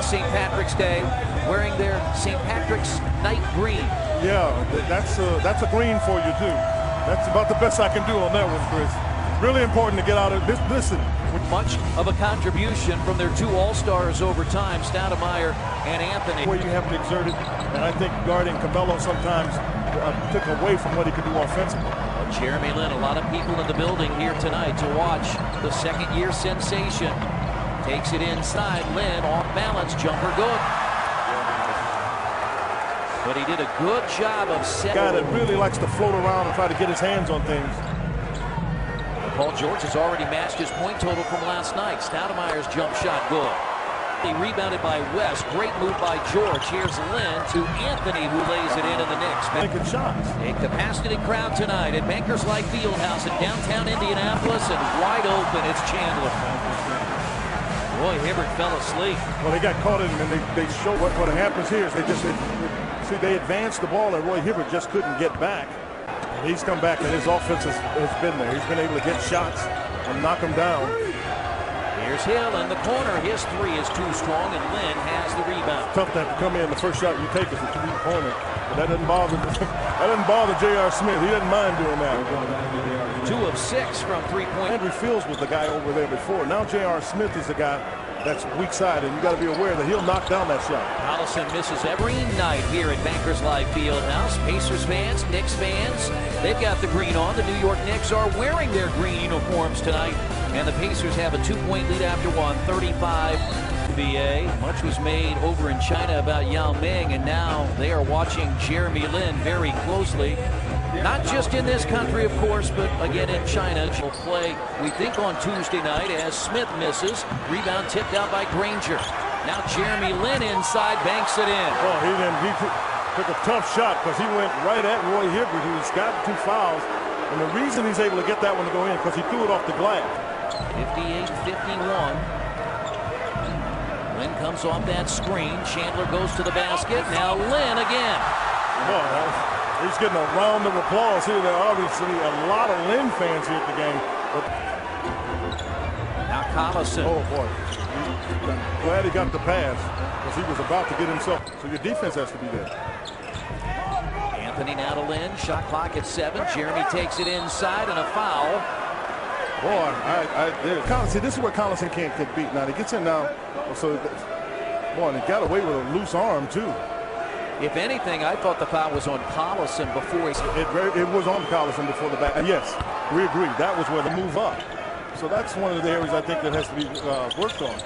It's St. Patrick's Day, wearing their St. Patrick's night green. Yeah, that's a green for you too. That's about the best I can do on that one, Chris. Really important to get out of this. Listen. Much of a contribution from their two all-stars over time, Stoudemire and Anthony. Where you haven't exerted, and I think guarding Carmelo sometimes took away from what he could do offensively. Well, Jeremy Lin, a lot of people in the building here tonight to watch the second-year sensation. Takes it inside. Lin off balance, jumper good. But he did a good job of setting. Guy that really likes to float around and try to get his hands on things. Paul George has already matched his point total from last night. Stoudemire's jump shot good. He rebounded by West. Great move by George. Here's Lin to Anthony, who lays it in the Knicks. Making shots. A capacity crowd tonight at Bankers Life Fieldhouse in downtown Indianapolis, and wide open, it's Chandler. Roy Hibbert fell asleep. Well, they got caught in, and they show what happens here is they advanced the ball, and Roy Hibbert just couldn't get back. He's come back, and his offense has been there. He's been able to get shots and knock them down. Here's Hill in the corner. His three is too strong, and Lin has the rebound. Tough to have to come in. The first shot you take is a three-pointer, but that doesn't bother. That doesn't bother J.R. Smith. He doesn't mind doing that. 2 of 6 from three-point. Andrew Fields was the guy over there before. Now J.R. Smith is the guy that's weak side, and you got to be aware that he'll knock down that shot. Collison misses every night here at Bankers Life Fieldhouse. Pacers fans, Knicks fans, they've got the green on. The New York Knicks are wearing their green uniforms tonight, and the Pacers have a 2-point lead after one, 35 VA. Much was made over in China about Yao Ming, and now they are watching Jeremy Lin very closely. Not just in this country, of course, but again in China. Will play, we think, on Tuesday night as Smith misses. Rebound tipped out by Granger. Now Jeremy Lin inside, banks it in. Oh, he took a tough shot because he went right at Roy Hibbert, who's got 2 fouls. And the reason he's able to get that one to go in because he threw it off the glass. 58-51. Lin comes off that screen. Chandler goes to the basket. Now Lin again. Boy, he's getting a round of applause here. There are obviously a lot of Lin fans here at the game. But now Collison. Oh, boy. I'm glad he got the pass because he was about to get himself. So your defense has to be there. Anthony now to Lin. Shot clock at 7. Jeremy takes it inside and a foul. Boy, see, this is where Collison can't get beat. Now, he gets in now. So, boy, and he got away with a loose arm, too. If anything, I thought the foul was on Collison before he... It was on Collison before the back. Yes, we agree. That was where the move up. So that's one of the areas I think that has to be worked on.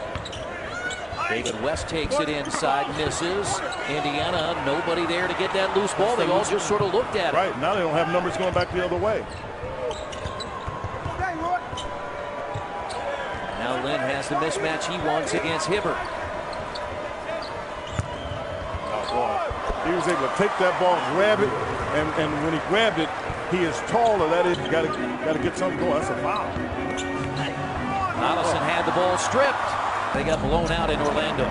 David West takes it inside, misses. Indiana, nobody there to get that loose ball. They all just sort of looked at it. Right, now they don't have numbers going back the other way. Now Lin has the mismatch he wants against Hibbert. He was able to take that ball, grab it, and when he grabbed it, he is taller. That is, you got to get something going. That's a foul. Collison had the ball stripped. They got blown out in Orlando.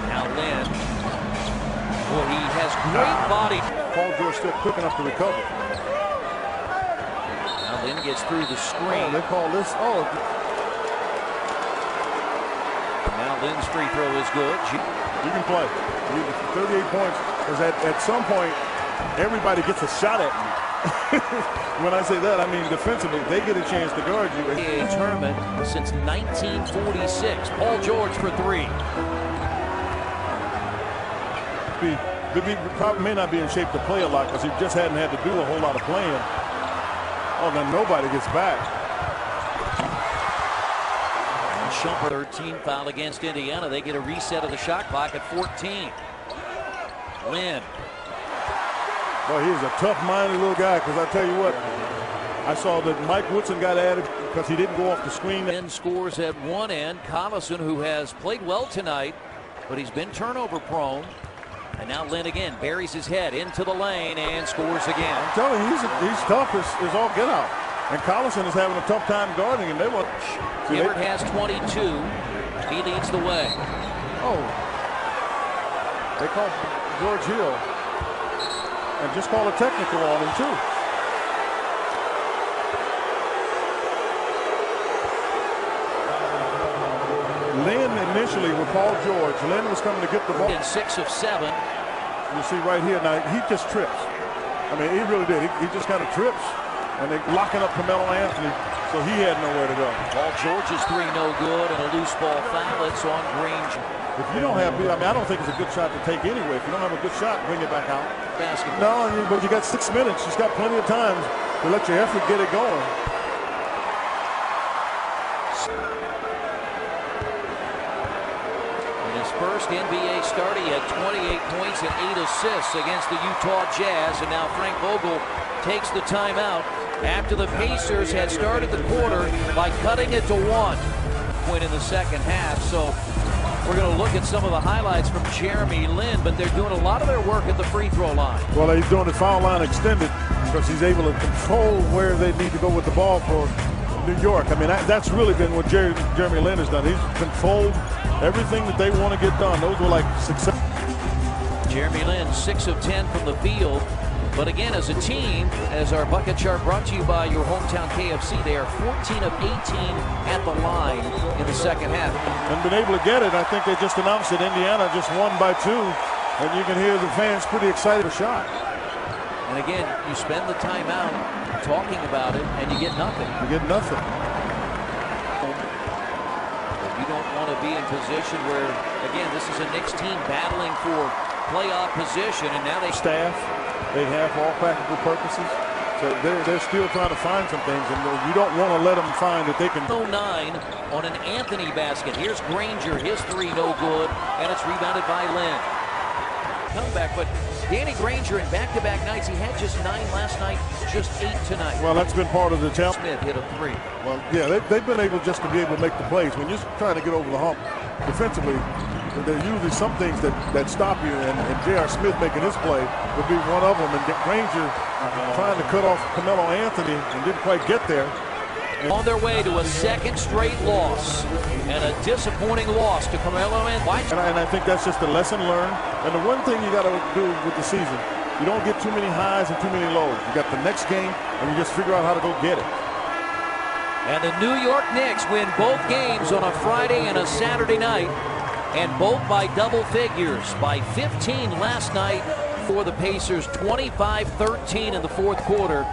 Now Lin. Boy, he has great body. Paul George still quick enough to recover. Now Lin gets through the screen. Oh, they call this. Oh. Now Lin's free throw is good. You can play. 38 points. Because at some point, everybody gets a shot at you. When I say that, I mean defensively, they get a chance to guard you. A tournament since 1946. Paul George for 3. He probably may not be in shape to play a lot because he just hadn't had to do a whole lot of playing. Oh, then nobody gets back. Shumpert, 13 foul against Indiana. They get a reset of the shot clock at 14. Lin. Boy, he is a tough-minded little guy because I tell you what, I saw that Mike Woodson got added because he didn't go off the screen. Lin scores at one end. Collison, who has played well tonight, but he's been turnover prone. And now Lin again buries his head into the lane and scores again. I'm telling you, he's tough as all get out. And Collison is having a tough time guarding him. Hibbert has 22. He leads the way. Oh. They call George Hill. And just call a technical on him, too. initially with Paul George. Lynn was coming to get the ball. In 6 of 7. You see right here now, he just trips. I mean, he really did. He just kind of trips. And they're locking up Carmelo Anthony, so he had nowhere to go. Paul George's 3 no good, and a loose ball foul. It's on Granger. If you don't have, I mean, I don't think it's a good shot to take anyway. If you don't have a good shot, bring it back out. Basketball. No, I mean, but you got 6 minutes. She's got plenty of time to let your effort get it going. First NBA start, he had 28 points and 8 assists against the Utah Jazz, and now Frank Vogel takes the timeout after the Pacers had started the quarter by cutting it to 1 point in the second half. So we're going to look at some of the highlights from Jeremy Lin, but they're doing a lot of their work at the free throw line. Well, he's doing the foul line extended because he's able to control where they need to go with the ball for New York. I mean, that's really been what Jeremy Lin has done. He's controlled everything that they want to get done. Those were like success. Jeremy Lin, 6 of 10 from the field. But again, as a team, as our bucket chart brought to you by your hometown KFC, they are 14 of 18 at the line in the second half. And been able to get it. I think they just announced that Indiana just won by 2. And you can hear the fans pretty excited for a shot. And again, you spend the timeout talking about it, and you get nothing. You get nothing. You don't want to be in position where, again, this is a Knicks team battling for playoff position, and now they staff. They have for all practical purposes. So they're still trying to find some things, and you don't want to let them find that they can. 9 on an Anthony basket. Here's Granger, his 3 no good, and it's rebounded by Lin. Comeback, but Danny Granger in back-to-back nights. He had just 9 last night, just 8 tonight. Well, that's been part of the challenge. Smith hit a 3. Well, yeah, they've been able just to be able to make the plays. When you're trying to get over the hump defensively, there are usually some things that stop you, and J.R. Smith making his play would be one of them. And Granger trying to cut off Carmelo Anthony and didn't quite get there. On their way to a second straight loss, and a disappointing loss to Carmelo Anthony. And I think that's just a lesson learned. And the one thing you got to do with the season, you don't get too many highs and too many lows. You got the next game, and you just figure out how to go get it. And the New York Knicks win both games on a Friday and a Saturday night, and both by double figures, by 15 last night for the Pacers, 25-13 in the fourth quarter.